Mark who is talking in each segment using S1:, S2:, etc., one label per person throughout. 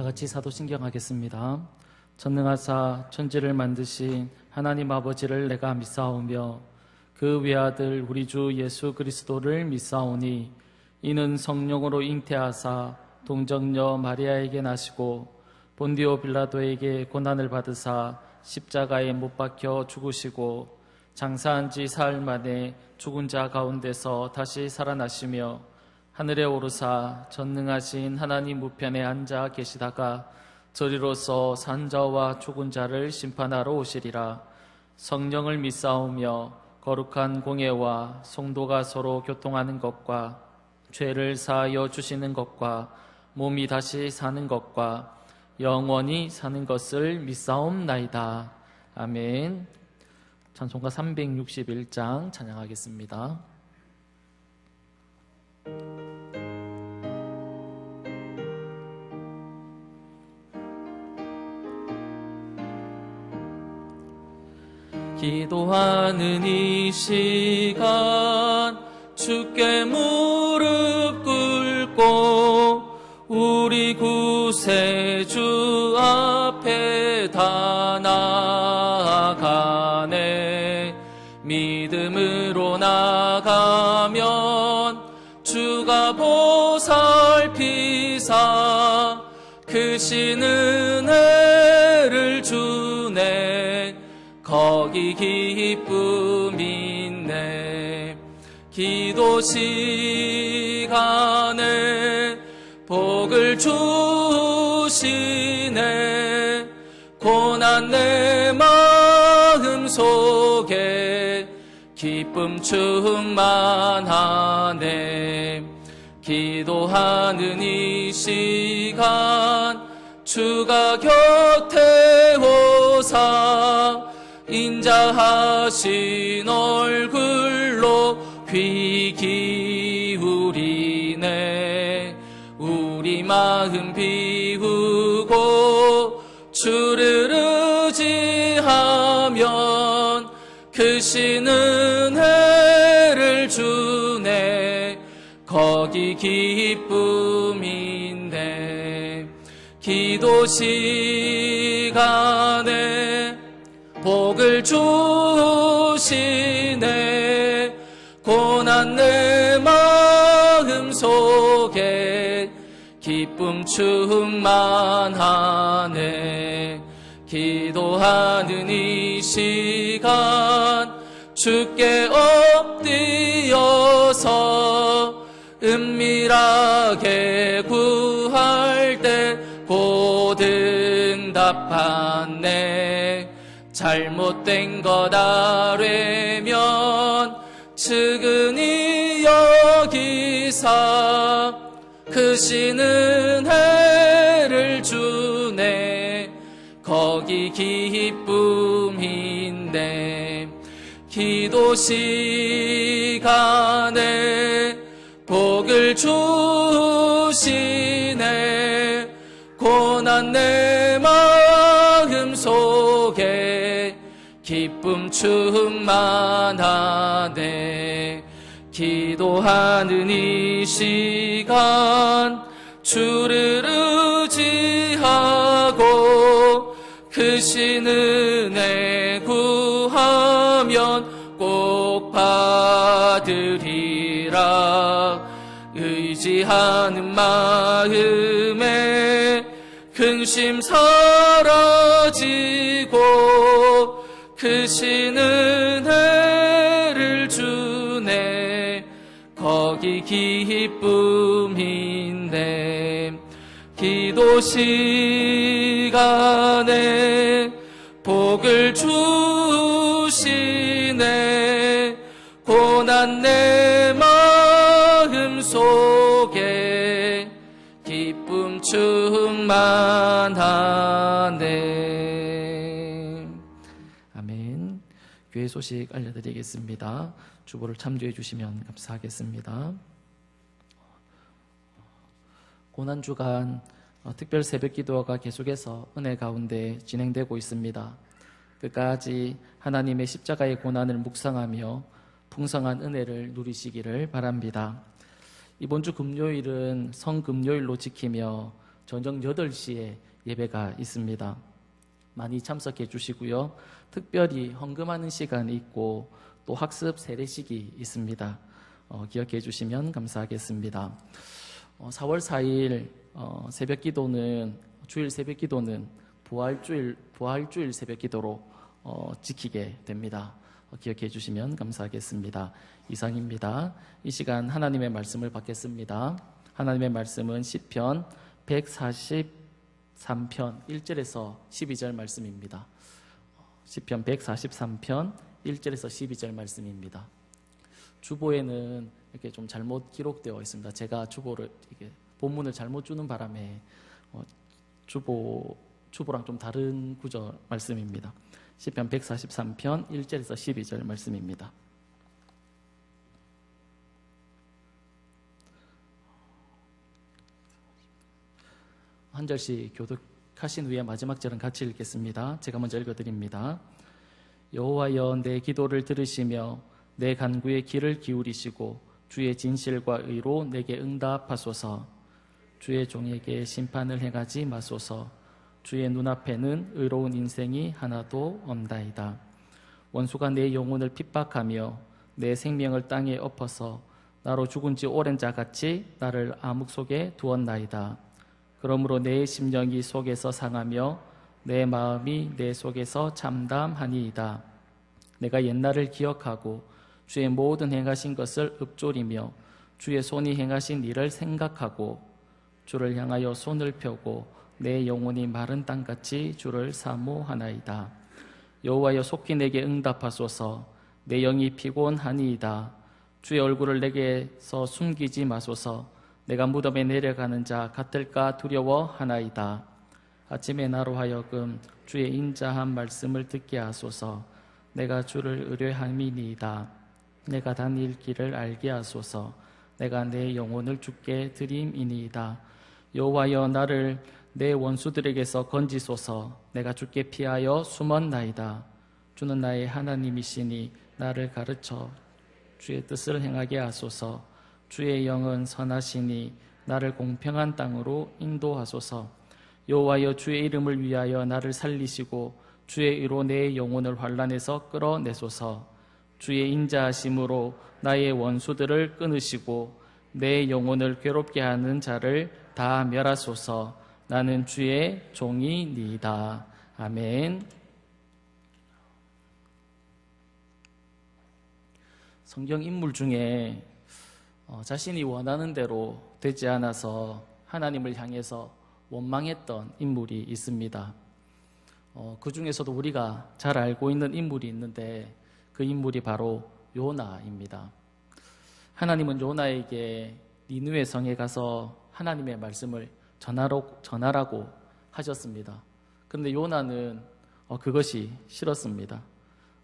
S1: 다 같이 사도신경 하겠습니다. 전능하사 천지를 만드신 하나님 아버지를 내가 믿사오며 그 외아들 우리 주 예수 그리스도를 믿사오니 이는 성령으로 잉태하사 동정녀 마리아에게 나시고 본디오 빌라도에게 고난을 받으사 십자가에 못 박혀 죽으시고 장사한 지 사흘 만에 죽은 자 가운데서 다시 살아나시며 하늘에 오르사 전능하신 하나님 우편에 앉아 계시다가 저리로서 산 자와 죽은 자를 심판하러 오시리라. 성령을 믿사오며 거룩한 공예와 성도가 서로 교통하는 것과 죄를 사하여 주시는 것과 몸이 다시 사는 것과 영원히 사는 것을 믿사옵나이다. 아멘. 찬송가 361장 찬양하겠습니다. 기도하는 이 시간 주께 무릎 꿇고 우리 구세주 앞에 다 나아가네. 믿음으로 나가면 주가 보살피사 크신 은혜를 주네. 거기 기쁨 있네. 기도 시간에 복을 주시네. 고난 내 마음 속에 기쁨 충만하네. 기도하는 이 시간 주가 곁에 오사 인자하신 얼굴로 귀 기울이네. 우리 마음 비우고 주를 의지하면 크신 은혜를 주네. 거기 기쁨인데. 기도 시간에 복을 주시네. 고난 내 마음 속에 기쁨 충만하네. 기도하는 이 시간 주께 엎드려서 은밀하게 구할 때 곧 응답하네. 잘못된 것 아뢰면 측은히 여기사 크신 은혜를 주네. 거기 기쁨인데. 기도 시간에 복을 주시네. 고난 내 마음 속에 기쁨 충만하네. 기도하는 이 시간 주를 의지하고 크신 은혜 구하면 꼭 받으리라. 의지하는 마음에 근심 사라지고 크신 은혜를 주네. 거기 기쁨인데. 기도 시간에 복을 주시네. 고난 내 마음 속에 기쁨 충만하네. 아멘. 교회 소식 알려드리겠습니다. 주보를 참조해 주시면 감사하겠습니다. 고난주간 특별 새벽 기도가 계속해서 은혜 가운데 진행되고 있습니다. 끝까지 하나님의 십자가의 고난을 묵상하며 풍성한 은혜를 누리시기를 바랍니다. 이번 주 금요일은 성금요일로 지키며 저녁 8시에 예배가 있습니다. 많이 참석해 주시고요. 특별히 헌금하는 시간이 있고 또 학습 세례식이 있습니다. 기억해 주시면 감사하겠습니다. 4월 4일 새벽 기도는 주일 새벽 기도는 부활주일 새벽 기도로 지키게 됩니다. 기억해 주시면 감사하겠습니다. 이상입니다. 이 시간 하나님의 말씀을 받겠습니다. 하나님의 말씀은 시편 143편 1절에서 12절 말씀입니다. 시편 143편 1절에서 12절 말씀입니다. 주보에는 이렇게 좀 잘못 기록되어 있습니다. 제가 주보를 이게 본문을 잘못 주는 바람에 주보랑 좀 다른 구절 말씀입니다. 시편 143편 1절에서 12절 말씀입니다. 한 절씩 교독하신 후에 마지막 절은 같이 읽겠습니다. 제가 먼저 읽어드립니다. 여호와여, 내 기도를 들으시며 내 간구에 귀를 기울이시고 주의 진실과 의로 내게 응답하소서. 주의 종에게 심판을 행하지 마소서. 주의 눈앞에는 의로운 인생이 하나도 없나이다. 원수가 내 영혼을 핍박하며 내 생명을 땅에 엎어서 나로 죽은 지 오랜 자같이 나를 암흑 속에 두었나이다. 그러므로 내 심령이 속에서 상하며 내 마음이 내 속에서 참담하니이다. 내가 옛날을 기억하고 주의 모든 행하신 것을 읊조리며 주의 손이 행하신 일을 생각하고 주를 향하여 손을 펴고 내 영혼이 마른 땅같이 주를 사모하나이다. 여호와여, 속히 내게 응답하소서. 내 영이 피곤하니이다. 주의 얼굴을 내게서 숨기지 마소서. 내가 무덤에 내려가는 자 같을까 두려워하나이다. 아침에 나로 하여금 주의 인자한 말씀을 듣게 하소서. 내가 주를 의뢰함이니이다. 내가 다닐 길을 알게 하소서. 내가 내 영혼을 주께 드림이니이다. 여호와여, 나를 내 원수들에게서 건지소서. 내가 주께 피하여 숨었나이다. 주는 나의 하나님이시니 나를 가르쳐 주의 뜻을 행하게 하소서. 주의 영은 선하시니 나를 공평한 땅으로 인도하소서. 여호와여, 주의 이름을 위하여 나를 살리시고 주의 의로 내 영혼을 환난에서 끌어내소서. 주의 인자하심으로 나의 원수들을 끊으시고 내 영혼을 괴롭게 하는 자를 다 멸하소서. 나는 주의 종이니이다. 아멘. 성경 인물 중에 자신이 원하는 대로 되지 않아서 하나님을 향해서 원망했던 인물이 있습니다. 그 중에서도 우리가 잘 알고 있는 인물이 있는데 그 인물이 바로 요나입니다. 하나님은 요나에게 니느웨 성에 가서 하나님의 말씀을 전하라고 하셨습니다. 그런데 요나는 그것이 싫었습니다.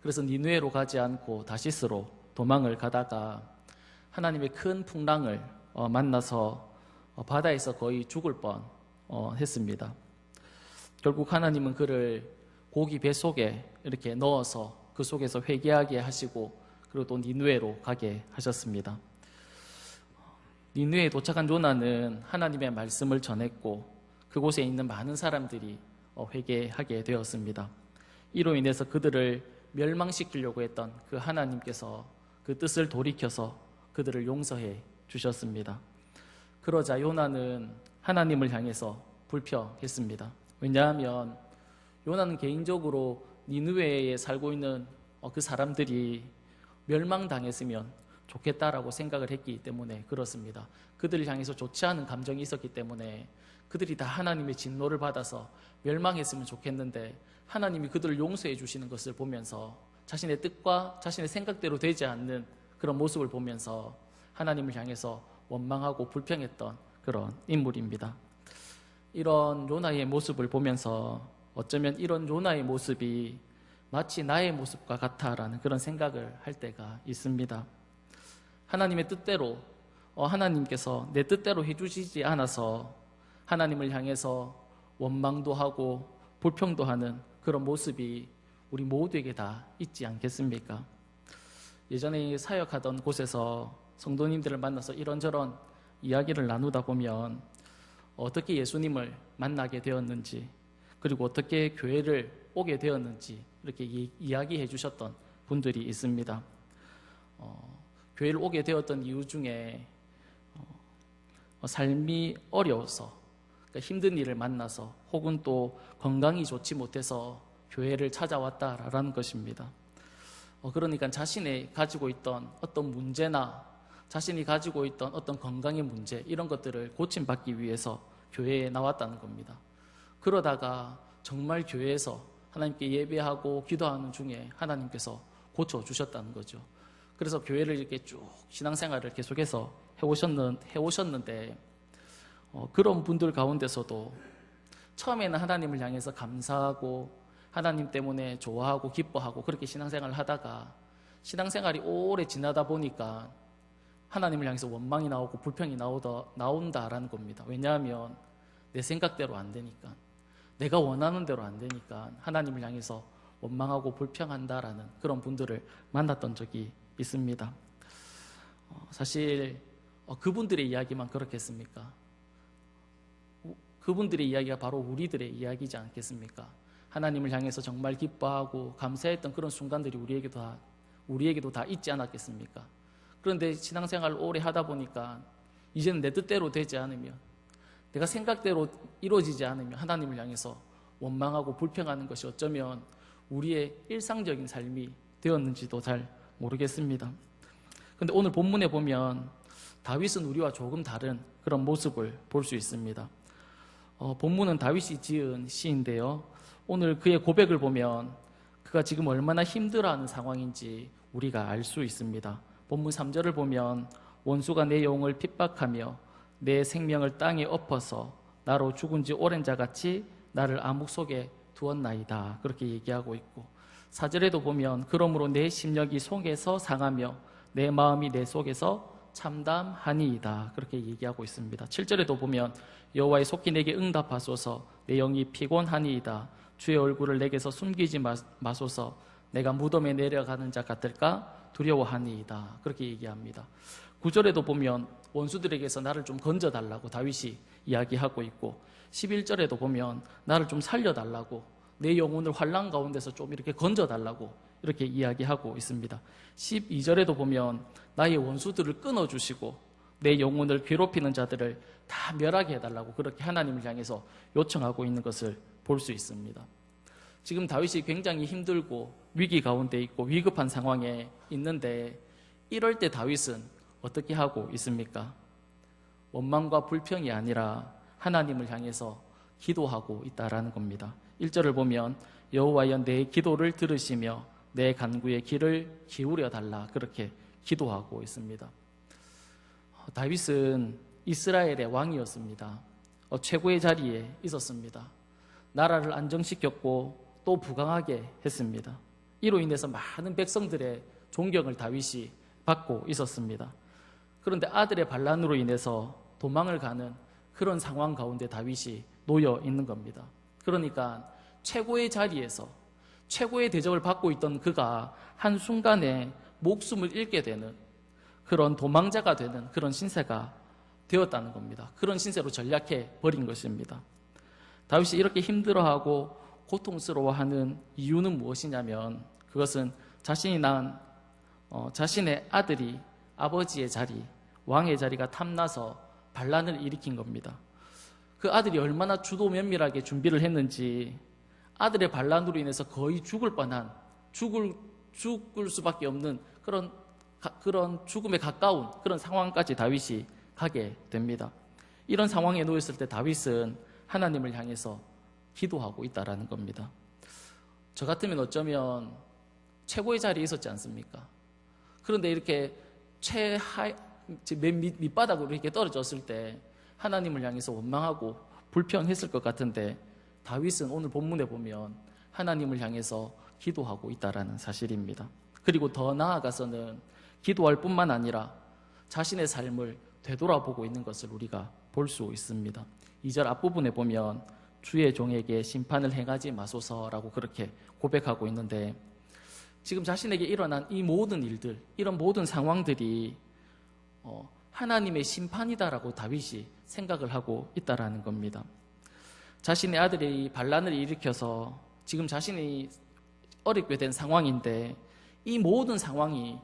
S1: 그래서 니느웨로 가지 않고 다시스로 도망을 가다가 하나님의 큰 풍랑을 만나서 바다에서 거의 죽을 뻔 했습니다. 결국 하나님은 그를 고기 배 속에 이렇게 넣어서 그 속에서 회개하게 하시고 그리고 또 니느웨로 가게 하셨습니다. 니느웨에 도착한 요나는 하나님의 말씀을 전했고 그곳에 있는 많은 사람들이 회개하게 되었습니다. 이로 인해서 그들을 멸망시키려고 했던 그 하나님께서 그 뜻을 돌이켜서 그들을 용서해 주셨습니다. 그러자 요나는 하나님을 향해서 불평했습니다. 왜냐하면 요나는 개인적으로 니느웨에 살고 있는 그 사람들이 멸망당했으면 좋겠다라고 생각을 했기 때문에 그렇습니다. 그들을 향해서 좋지 않은 감정이 있었기 때문에 그들이 다 하나님의 진노를 받아서 멸망했으면 좋겠는데 하나님이 그들을 용서해 주시는 것을 보면서 자신의 뜻과 자신의 생각대로 되지 않는 그런 모습을 보면서 하나님을 향해서 원망하고 불평했던 그런 인물입니다. 이런 요나의 모습을 보면서 어쩌면 이런 요나의 모습이 마치 나의 모습과 같아라는 그런 생각을 할 때가 있습니다. 하나님의 뜻대로 하나님께서 내 뜻대로 해주시지 않아서 하나님을 향해서 원망도 하고 불평도 하는 그런 모습이 우리 모두에게 다 있지 않겠습니까? 예전에 사역하던 곳에서 성도님들을 만나서 이런저런 이야기를 나누다 보면 어떻게 예수님을 만나게 되었는지, 그리고 어떻게 교회를 오게 되었는지 이렇게 이야기해 주셨던 분들이 있습니다. 교회를 오게 되었던 이유 중에 삶이 어려워서, 그러니까 힘든 일을 만나서, 혹은 또 건강이 좋지 못해서 교회를 찾아왔다라는 것입니다. 그러니까 자신이 가지고 있던 어떤 문제나 자신이 가지고 있던 어떤 건강의 문제, 이런 것들을 고침받기 위해서 교회에 나왔다는 겁니다. 그러다가 정말 교회에서 하나님께 예배하고 기도하는 중에 하나님께서 고쳐주셨다는 거죠. 그래서 교회를 이렇게 쭉 신앙생활을 계속해서 해오셨는데 그런 분들 가운데서도 처음에는 하나님을 향해서 감사하고 하나님 때문에 좋아하고 기뻐하고 그렇게 신앙생활을 하다가 신앙생활이 오래 지나다 보니까 하나님을 향해서 원망이 나오고 불평이 나온다라는 겁니다. 왜냐하면 내 생각대로 안 되니까, 내가 원하는 대로 안 되니까 하나님을 향해서 원망하고 불평한다라는 그런 분들을 만났던 적이 있습니다. 사실 그분들의 이야기만 그렇겠습니까? 그분들의 이야기가 바로 우리들의 이야기지 않겠습니까? 하나님을 향해서 정말 기뻐하고 감사했던 그런 순간들이 우리에게도 다 있지 않았겠습니까? 그런데 신앙생활을 오래 하다 보니까 이제는 내 뜻대로 되지 않으면, 내가 생각대로 이루어지지 않으면 하나님을 향해서 원망하고 불평하는 것이 어쩌면 우리의 일상적인 삶이 되었는지도 잘 모르겠습니다. 그런데 오늘 본문에 보면 다윗은 우리와 조금 다른 그런 모습을 볼 수 있습니다. 본문은 다윗이 지은 시인데요, 오늘 그의 고백을 보면 그가 지금 얼마나 힘들어하는 상황인지 우리가 알 수 있습니다. 본문 3절을 보면 원수가 내 영을 핍박하며 내 생명을 땅에 엎어서 나로 죽은 지 오랜 자같이 나를 암흑 속에 두었나이다, 그렇게 얘기하고 있고, 4절에도 보면 그러므로 내 심령이 속에서 상하며 내 마음이 내 속에서 참담하니이다, 그렇게 얘기하고 있습니다. 7절에도 보면 여호와의 속히 내게 응답하소서, 내 영이 피곤하니이다, 주의 얼굴을 내게서 숨기지 마소서, 내가 무덤에 내려가는 자 같을까 두려워하니이다, 그렇게 얘기합니다. 9절에도 보면 원수들에게서 나를 좀 건져달라고 다윗이 이야기하고 있고, 11절에도 보면 나를 좀 살려달라고, 내 영혼을 환난 가운데서 좀 이렇게 건져달라고 이렇게 이야기하고 있습니다. 12절에도 보면 나의 원수들을 끊어주시고 내 영혼을 괴롭히는 자들을 다 멸하게 해달라고 그렇게 하나님을 향해서 요청하고 있는 것을 볼 수 있습니다. 지금 다윗이 굉장히 힘들고 위기 가운데 있고 위급한 상황에 있는데, 이럴 때 다윗은 어떻게 하고 있습니까? 원망과 불평이 아니라 하나님을 향해서 기도하고 있다라는 겁니다. 1절을 보면 여호와여 내 기도를 들으시며 내 간구의 귀를 기울여 달라, 그렇게 기도하고 있습니다. 다윗은 이스라엘의 왕이었습니다. 최고의 자리에 있었습니다. 나라를 안정시켰고 또 부강하게 했습니다. 이로 인해서 많은 백성들의 존경을 다윗이 받고 있었습니다. 그런데 아들의 반란으로 인해서 도망을 가는 그런 상황 가운데 다윗이 놓여 있는 겁니다. 그러니까 최고의 자리에서 최고의 대접을 받고 있던 그가 한순간에 목숨을 잃게 되는 그런 도망자가 되는 그런 신세가 되었다는 겁니다. 그런 신세로 전락해 버린 것입니다. 다윗이 이렇게 힘들어하고 고통스러워하는 이유는 무엇이냐면, 그것은 자신이 낳은 자신의 아들이 아버지의 자리, 왕의 자리가 탐나서 반란을 일으킨 겁니다. 그 아들이 얼마나 주도 면밀하게 준비를 했는지 아들의 반란으로 인해서 거의 죽을 뻔한, 죽을 수밖에 없는 그런 죽음에 가까운 그런 상황까지 다윗이 가게 됩니다. 이런 상황에 놓였을 때 다윗은 하나님을 향해서 기도하고 있다라는 겁니다. 저 같으면 어쩌면 최고의 자리에 있었지 않습니까? 그런데 이렇게 맨 밑바닥으로 이렇게 떨어졌을 때 하나님을 향해서 원망하고 불평했을 것 같은데, 다윗은 오늘 본문에 보면 하나님을 향해서 기도하고 있다라는 사실입니다. 그리고 더 나아가서는 기도할 뿐만 아니라 자신의 삶을 되돌아보고 있는 것을 우리가 볼 수 있습니다. 2절 앞부분에 보면 주의 종에게 심판을 행하지 마소서라고 그렇게 고백하고 있는데, 지금 자신에게 일어난 이 모든 일들, 이런 모든 상황들이 하나님의 심판이다라고 다윗이 생각을 하고 있다라는 겁니다. 자신의 아들이 반란을 일으켜서 지금 자신이 어렵게 된 상황인데 이 모든 상황이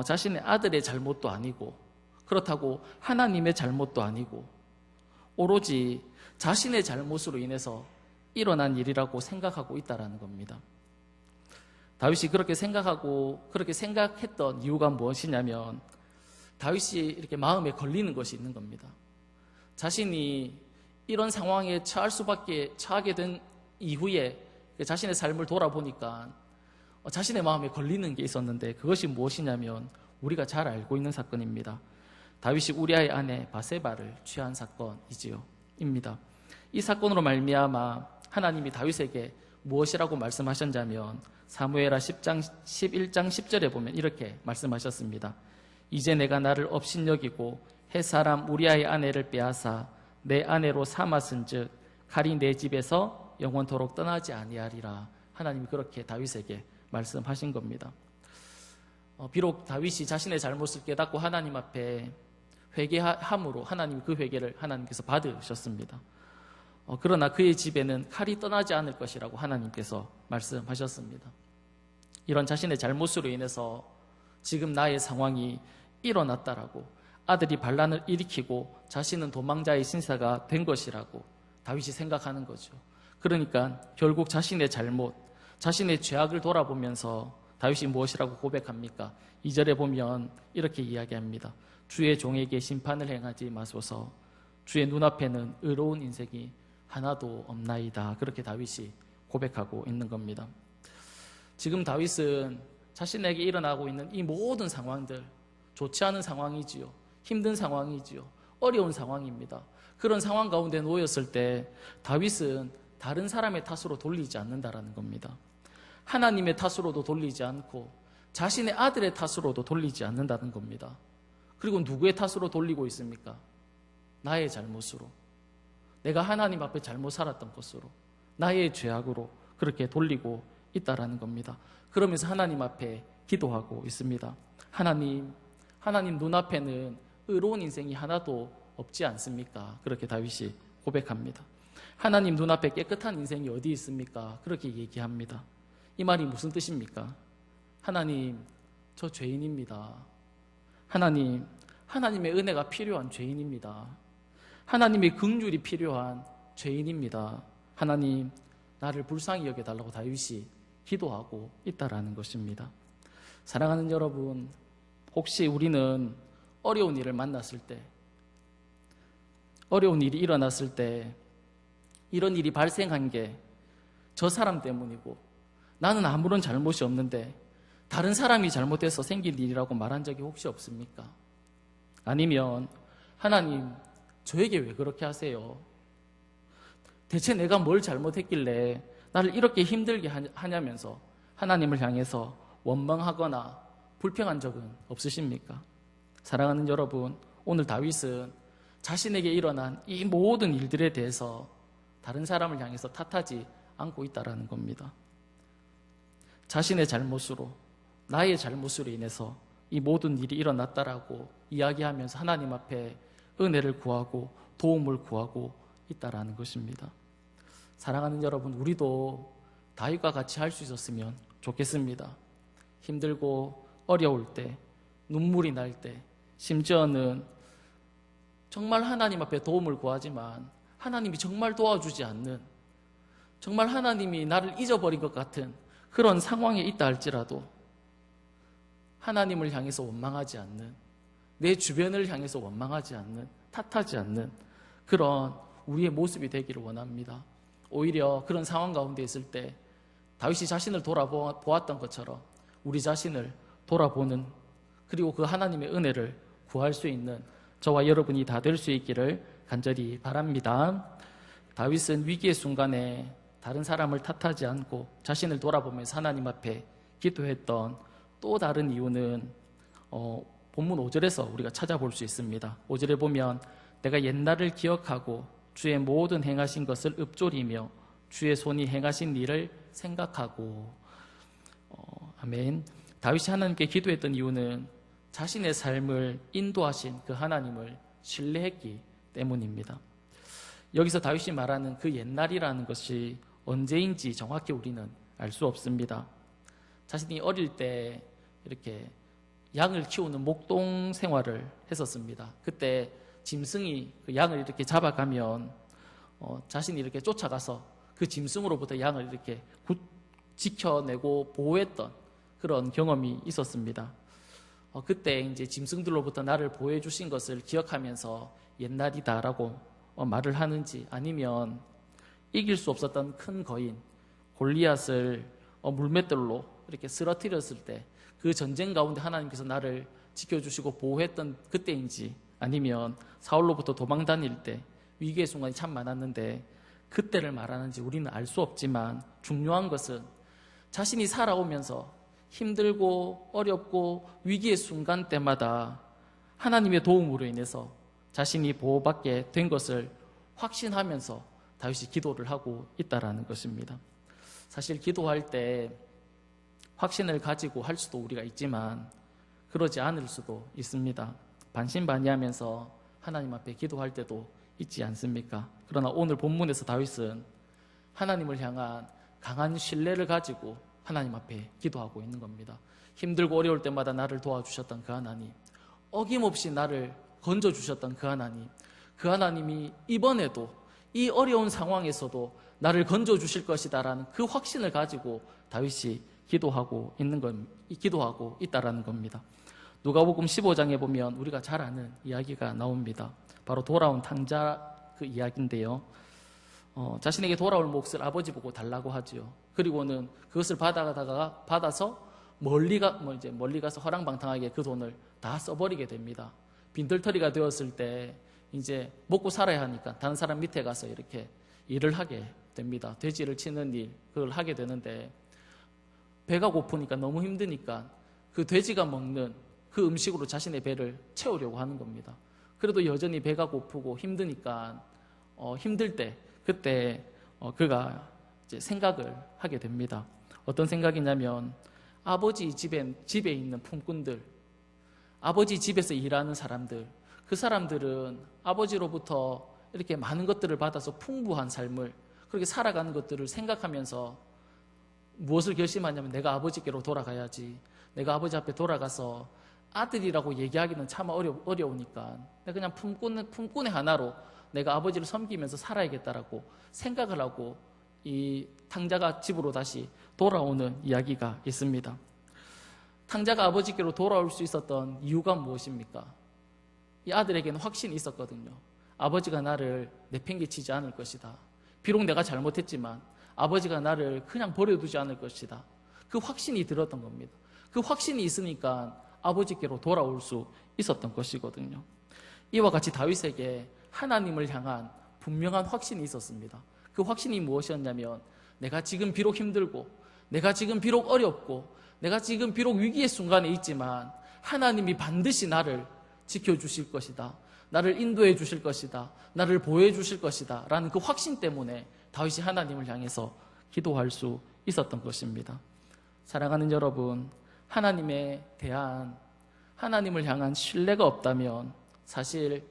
S1: 자신의 아들의 잘못도 아니고 그렇다고 하나님의 잘못도 아니고 오로지 자신의 잘못으로 인해서 일어난 일이라고 생각하고 있다라는 겁니다. 다윗이 그렇게 생각하고 그렇게 생각했던 이유가 무엇이냐면 다윗이 이렇게 마음에 걸리는 것이 있는 겁니다. 자신이 이런 상황에 처하게 된 이후에 자신의 삶을 돌아보니까 자신의 마음에 걸리는 게 있었는데 그것이 무엇이냐면 우리가 잘 알고 있는 사건입니다. 다윗이 우리아의 아내 바세바를 취한 사건입니다. 이 사건으로 말미암아 하나님이 다윗에게 무엇이라고 말씀하셨냐면 사무엘하 11장 10절에 보면 이렇게 말씀하셨습니다. 이제 내가 나를 업신여기고 햇사람 우리아의 아내를 빼앗아 내 아내로 삼았은즉 칼이 내 집에서 영원토록 떠나지 아니하리라. 하나님이 그렇게 다윗에게 말씀하신 겁니다. 비록 다윗이 자신의 잘못을 깨닫고 하나님 앞에 회개함으로 하나님 그 회개를 하나님께서 받으셨습니다. 그러나 그의 집에는 칼이 떠나지 않을 것이라고 하나님께서 말씀하셨습니다. 이런 자신의 잘못으로 인해서 지금 나의 상황이 일어났다라고 아들이 반란을 일으키고 자신은 도망자의 신세가 된 것이라고 다윗이 생각하는 거죠. 그러니까 결국 자신의 잘못, 자신의 죄악을 돌아보면서 다윗이 무엇이라고 고백합니까? 2절에 보면 이렇게 이야기합니다. 주의 종에게 심판을 행하지 마소서. 주의 눈앞에는 의로운 인생이 하나도 없나이다. 그렇게 다윗이 고백하고 있는 겁니다. 지금 다윗은 자신에게 일어나고 있는 이 모든 상황들, 좋지 않은 상황이지요. 힘든 상황이지요. 어려운 상황입니다. 그런 상황 가운데 놓였을 때 다윗은 다른 사람의 탓으로 돌리지 않는다라는 겁니다. 하나님의 탓으로도 돌리지 않고 자신의 아들의 탓으로도 돌리지 않는다는 겁니다. 그리고 누구의 탓으로 돌리고 있습니까? 나의 잘못으로. 내가 하나님 앞에 잘못 살았던 것으로. 나의 죄악으로 그렇게 돌리고 있다라는 겁니다. 그러면서 하나님 앞에 기도하고 있습니다. 하나님 눈앞에는 의로운 인생이 하나도 없지 않습니까? 그렇게 다윗이 고백합니다. 하나님 눈앞에 깨끗한 인생이 어디 있습니까? 그렇게 얘기합니다. 이 말이 무슨 뜻입니까? 하나님, 저 죄인입니다. 하나님의 은혜가 필요한 죄인입니다. 하나님의 긍휼이 필요한 죄인입니다. 하나님, 나를 불쌍히 여겨달라고 다윗이 기도하고 있다라는 것입니다. 사랑하는 여러분, 혹시 우리는 어려운 일을 만났을 때, 어려운 일이 일어났을 때 이런 일이 발생한 게 저 사람 때문이고 나는 아무런 잘못이 없는데 다른 사람이 잘못해서 생긴 일이라고 말한 적이 혹시 없습니까? 아니면 하나님, 저에게 왜 그렇게 하세요? 대체 내가 뭘 잘못했길래 나를 이렇게 힘들게 하냐면서 하나님을 향해서 원망하거나 불평한 적은 없으십니까? 사랑하는 여러분, 오늘 다윗은 자신에게 일어난 이 모든 일들에 대해서 다른 사람을 향해서 탓하지 않고 있다는 겁니다. 자신의 잘못으로, 나의 잘못으로 인해서 이 모든 일이 일어났다라고 이야기하면서 하나님 앞에 은혜를 구하고 도움을 구하고 있다라는 것입니다. 사랑하는 여러분, 우리도 다윗과 같이 할 수 있었으면 좋겠습니다. 힘들고 어려울 때, 눈물이 날 때, 심지어는 정말 하나님 앞에 도움을 구하지만 하나님이 정말 도와주지 않는, 정말 하나님이 나를 잊어버린 것 같은 그런 상황에 있다 할지라도 하나님을 향해서 원망하지 않는, 내 주변을 향해서 원망하지 않는, 탓하지 않는 그런 우리의 모습이 되기를 원합니다. 오히려 그런 상황 가운데 있을 때 다윗이 자신을 돌아보았던 것처럼 우리 자신을 돌아보는, 그리고 그 하나님의 은혜를 구할 수 있는 저와 여러분이 다 될 수 있기를 간절히 바랍니다. 다윗은 위기의 순간에 다른 사람을 탓하지 않고 자신을 돌아보면서 하나님 앞에 기도했던 또 다른 이유는 본문 5절에서 우리가 찾아볼 수 있습니다. 5절에 보면 내가 옛날을 기억하고 주의 모든 행하신 것을 읊조리며 주의 손이 행하신 일을 생각하고. 아멘. 다윗이 하나님께 기도했던 이유는 자신의 삶을 인도하신 그 하나님을 신뢰했기 때문입니다. 여기서 다윗이 말하는 그 옛날이라는 것이 언제인지 정확히 우리는 알 수 없습니다. 자신이 어릴 때 이렇게 양을 키우는 목동 생활을 했었습니다. 그때 짐승이 그 양을 이렇게 잡아가면 자신이 이렇게 쫓아가서 그 짐승으로부터 양을 이렇게 지켜내고 보호했던 그런 경험이 있었습니다. 그때 이제 짐승들로부터 나를 보호해 주신 것을 기억하면서 옛날이다라고 말을 하는지, 아니면 이길 수 없었던 큰 거인 골리앗을 물맷돌로 이렇게 쓰러뜨렸을 때 그 전쟁 가운데 하나님께서 나를 지켜주시고 보호했던 그때인지, 아니면 사울로부터 도망 다닐 때 위기의 순간이 참 많았는데 그때를 말하는지 우리는 알 수 없지만, 중요한 것은 자신이 살아오면서 힘들고 어렵고 위기의 순간 때마다 하나님의 도움으로 인해서 자신이 보호받게 된 것을 확신하면서 다윗이 기도를 하고 있다라는 것입니다. 사실 기도할 때 확신을 가지고 할 수도 우리가 있지만 그러지 않을 수도 있습니다. 반신반의하면서 하나님 앞에 기도할 때도 있지 않습니까? 그러나 오늘 본문에서 다윗은 하나님을 향한 강한 신뢰를 가지고 하나님 앞에 기도하고 있는 겁니다. 힘들고 어려울 때마다 나를 도와주셨던 그 하나님, 어김없이 나를 건져주셨던 그 하나님, 그 하나님이 이번에도 이 어려운 상황에서도 나를 건져주실 것이다라는 그 확신을 가지고 다윗이 기도하고 있다라는 겁니다. 누가복음 15장에 보면 우리가 잘 아는 이야기가 나옵니다. 바로 돌아온 탕자 그 이야기인데요. 자신에게 돌아올 몫을 아버지 보고 달라고 하지요. 그리고는 그것을 받아서 멀리 가서 허랑방탕하게 그 돈을 다 써버리게 됩니다. 빈털터리가 되었을 때 이제 먹고 살아야 하니까 다른 사람 밑에 가서 이렇게 일을 하게 됩니다. 돼지를 치는 일, 그걸 하게 되는데 배가 고프니까 너무 힘드니까 그 돼지가 먹는 그 음식으로 자신의 배를 채우려고 하는 겁니다. 그래도 여전히 배가 고프고 힘드니까 힘들 때 그때 그가 이제 생각을 하게 됩니다. 어떤 생각이냐면 아버지 집에 있는 품꾼들, 아버지 집에서 일하는 사람들, 그 사람들은 아버지로부터 이렇게 많은 것들을 받아서 풍부한 삶을 그렇게 살아가는 것들을 생각하면서 무엇을 결심하냐면 내가 아버지께로 돌아가야지. 내가 아버지 앞에 돌아가서 아들이라고 얘기하기는 참 어려우니까 내가 그냥 품꾼의 하나로 내가 아버지를 섬기면서 살아야겠다라고 생각을 하고 이 탕자가 집으로 다시 돌아오는 이야기가 있습니다. 탕자가 아버지께로 돌아올 수 있었던 이유가 무엇입니까? 이 아들에게는 확신이 있었거든요. 아버지가 나를 내팽개치지 않을 것이다. 비록 내가 잘못했지만 아버지가 나를 그냥 버려두지 않을 것이다. 그 확신이 들었던 겁니다. 그 확신이 있으니까 아버지께로 돌아올 수 있었던 것이거든요. 이와 같이 다윗에게 하나님을 향한 분명한 확신이 있었습니다. 그 확신이 무엇이었냐면 내가 지금 비록 힘들고 내가 지금 비록 어렵고 내가 지금 비록 위기의 순간에 있지만 하나님이 반드시 나를 지켜주실 것이다. 나를 인도해 주실 것이다. 나를 보호해 주실 것이다. 라는 그 확신 때문에 다윗이 하나님을 향해서 기도할 수 있었던 것입니다. 사랑하는 여러분, 하나님을 향한 신뢰가 없다면 사실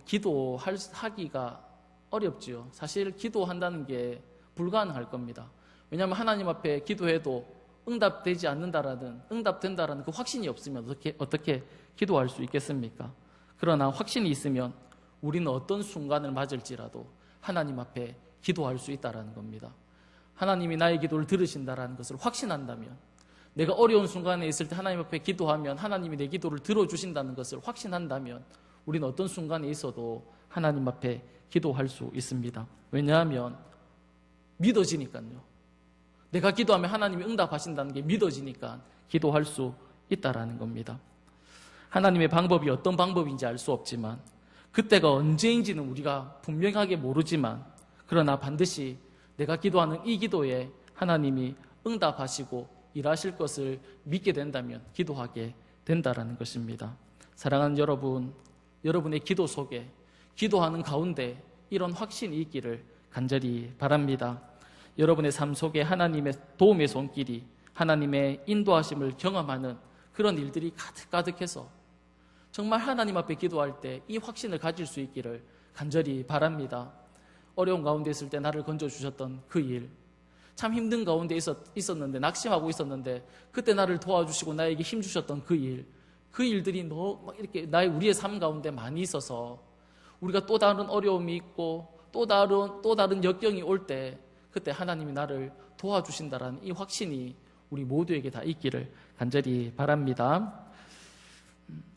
S1: 기도하기가 어렵지요. 사실 기도한다는 게 불가능할 겁니다. 왜냐하면 하나님 앞에 기도해도 응답된다라는 그 확신이 없으면 어떻게 기도할 수 있겠습니까? 그러나 확신이 있으면 우리는 어떤 순간을 맞을지라도 하나님 앞에 기도할 수 있다라는 겁니다. 하나님이 나의 기도를 들으신다라는 것을 확신한다면, 내가 어려운 순간에 있을 때 하나님 앞에 기도하면 하나님이 내 기도를 들어주신다는 것을 확신한다면 우리는 어떤 순간에 있어도 하나님 앞에 기도할 수 있습니다. 왜냐하면 믿어지니까요. 내가 기도하면 하나님이 응답하신다는 게 믿어지니까 기도할 수 있다라는 겁니다. 하나님의 방법이 어떤 방법인지 알 수 없지만, 그때가 언제인지는 우리가 분명하게 모르지만, 그러나 반드시 내가 기도하는 이 기도에 하나님이 응답하시고 일하실 것을 믿게 된다면 기도하게 된다라는 것입니다. 사랑하는 여러분, 여러분의 기도 속에, 기도하는 가운데 이런 확신이 있기를 간절히 바랍니다. 여러분의 삶 속에 하나님의 도움의 손길이, 하나님의 인도하심을 경험하는 그런 일들이 가득가득해서 정말 하나님 앞에 기도할 때 이 확신을 가질 수 있기를 간절히 바랍니다. 어려운 가운데 있을 때 나를 건져주셨던 그 일, 참 힘든 가운데 있었는데, 낙심하고 있었는데 그때 나를 도와주시고 나에게 힘주셨던 그 일, 그 일들이 막 이렇게 우리의 삶 가운데 많이 있어서 우리가 또 다른 어려움이 있고 또 다른 역경이 올 때 그때 하나님이 나를 도와주신다라는 이 확신이 우리 모두에게 다 있기를 간절히 바랍니다.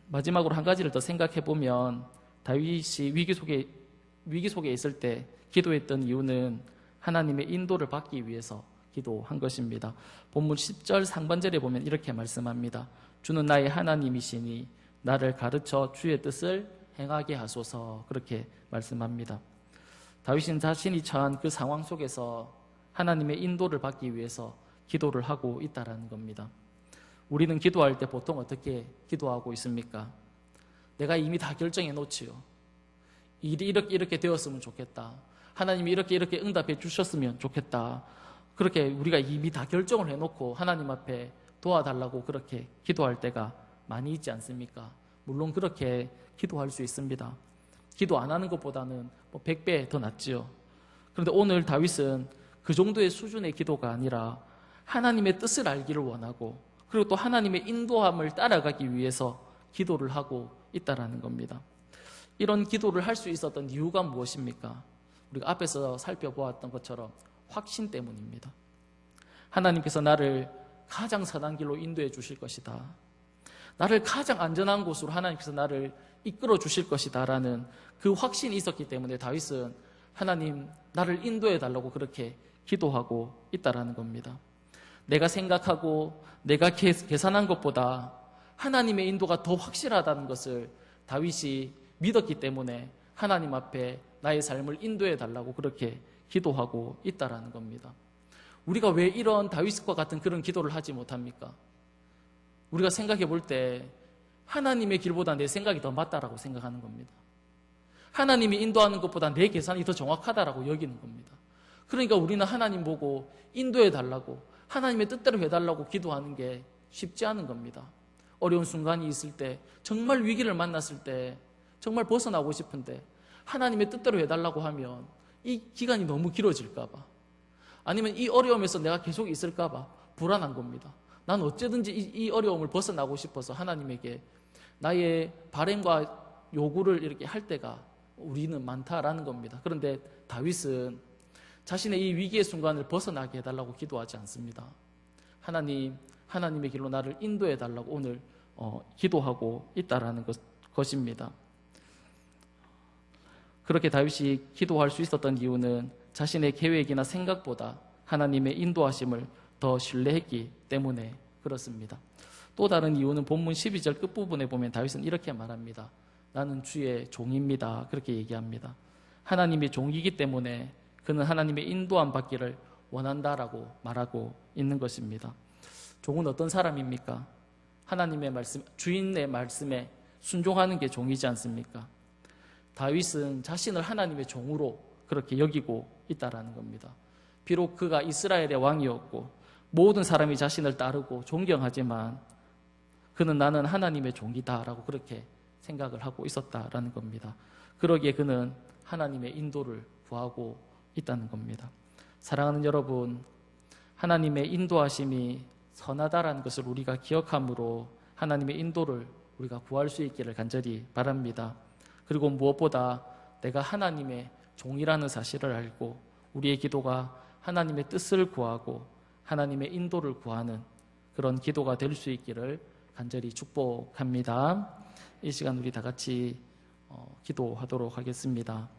S1: 마지막으로 한 가지를 더 생각해 보면 다윗이 위기 속에 있을 때 기도했던 이유는 하나님의 인도를 받기 위해서 기도한 것입니다. 본문 10절 상반절에 보면 이렇게 말씀합니다. 주는 나의 하나님이시니 나를 가르쳐 주의 뜻을 행하게 하소서. 그렇게 말씀합니다. 다윗은 자신이 처한 그 상황 속에서 하나님의 인도를 받기 위해서 기도를 하고 있다는 겁니다. 우리는 기도할 때 보통 어떻게 기도하고 있습니까? 내가 이미 다 결정해 놓지요. 일이 이렇게 되었으면 좋겠다. 하나님이 이렇게 응답해 주셨으면 좋겠다. 그렇게 우리가 이미 다 결정을 해놓고 하나님 앞에 도와달라고 그렇게 기도할 때가 많이 있지 않습니까? 물론 그렇게 기도할 수 있습니다. 기도 안 하는 것보다는 100배 더 낫지요. 그런데 오늘 다윗은 그 정도의 수준의 기도가 아니라 하나님의 뜻을 알기를 원하고 그리고 또 하나님의 인도함을 따라가기 위해서 기도를 하고 있다는 겁니다. 이런 기도를 할 수 있었던 이유가 무엇입니까? 우리가 앞에서 살펴보았던 것처럼 확신 때문입니다. 하나님께서 나를 가장 선한 길로 인도해 주실 것이다. 나를 가장 안전한 곳으로 하나님께서 나를 이끌어 주실 것이다 라는 그 확신이 있었기 때문에 다윗은 하나님 나를 인도해 달라고 그렇게 기도하고 있다는 겁니다. 내가 생각하고 내가 계산한 것보다 하나님의 인도가 더 확실하다는 것을 다윗이 믿었기 때문에 하나님 앞에 나의 삶을 인도해 달라고 그렇게 기도하고 있다는 겁니다. 우리가 왜 이런 다윗과 같은 그런 기도를 하지 못합니까? 우리가 생각해 볼 때 하나님의 길보다 내 생각이 더 맞다라고 생각하는 겁니다. 하나님이 인도하는 것보다 내 계산이 더 정확하다라고 여기는 겁니다. 그러니까 우리는 하나님 보고 인도해 달라고 하나님의 뜻대로 해달라고 기도하는 게 쉽지 않은 겁니다. 어려운 순간이 있을 때, 정말 위기를 만났을 때 정말 벗어나고 싶은데 하나님의 뜻대로 해달라고 하면 이 기간이 너무 길어질까 봐, 아니면 이 어려움에서 내가 계속 있을까 봐 불안한 겁니다. 난 어쨌든지 이 어려움을 벗어나고 싶어서 하나님에게 나의 바램과 요구를 이렇게 할 때가 우리는 많다라는 겁니다. 그런데 다윗은 자신의 이 위기의 순간을 벗어나게 해달라고 기도하지 않습니다. 하나님의 길로 나를 인도해 달라고 오늘 기도하고 있다라는 것입니다. 그렇게 다윗이 기도할 수 있었던 이유는 자신의 계획이나 생각보다 하나님의 인도하심을 더 신뢰했기 때문에 그렇습니다. 또 다른 이유는 본문 12절 끝부분에 보면 다윗은 이렇게 말합니다. 나는 주의 종입니다. 그렇게 얘기합니다. 하나님의 종이기 때문에 그는 하나님의 인도함 받기를 원한다라고 말하고 있는 것입니다. 종은 어떤 사람입니까? 하나님의 말씀, 주인의 말씀에 순종하는 게 종이지 않습니까? 다윗은 자신을 하나님의 종으로 그렇게 여기고 있다라는 겁니다. 비록 그가 이스라엘의 왕이었고 모든 사람이 자신을 따르고 존경하지만 그는 나는 하나님의 종이다라고 그렇게 생각을 하고 있었다라는 겁니다. 그러기에 그는 하나님의 인도를 구하고 있다는 겁니다. 사랑하는 여러분, 하나님의 인도하심이 선하다라는 것을 우리가 기억함으로 하나님의 인도를 우리가 구할 수 있기를 간절히 바랍니다. 그리고 무엇보다 내가 하나님의 종이라는 사실을 알고 우리의 기도가 하나님의 뜻을 구하고 하나님의 인도를 구하는 그런 기도가 될 수 있기를 간절히 축복합니다. 이 시간 우리 다 같이 기도하도록 하겠습니다.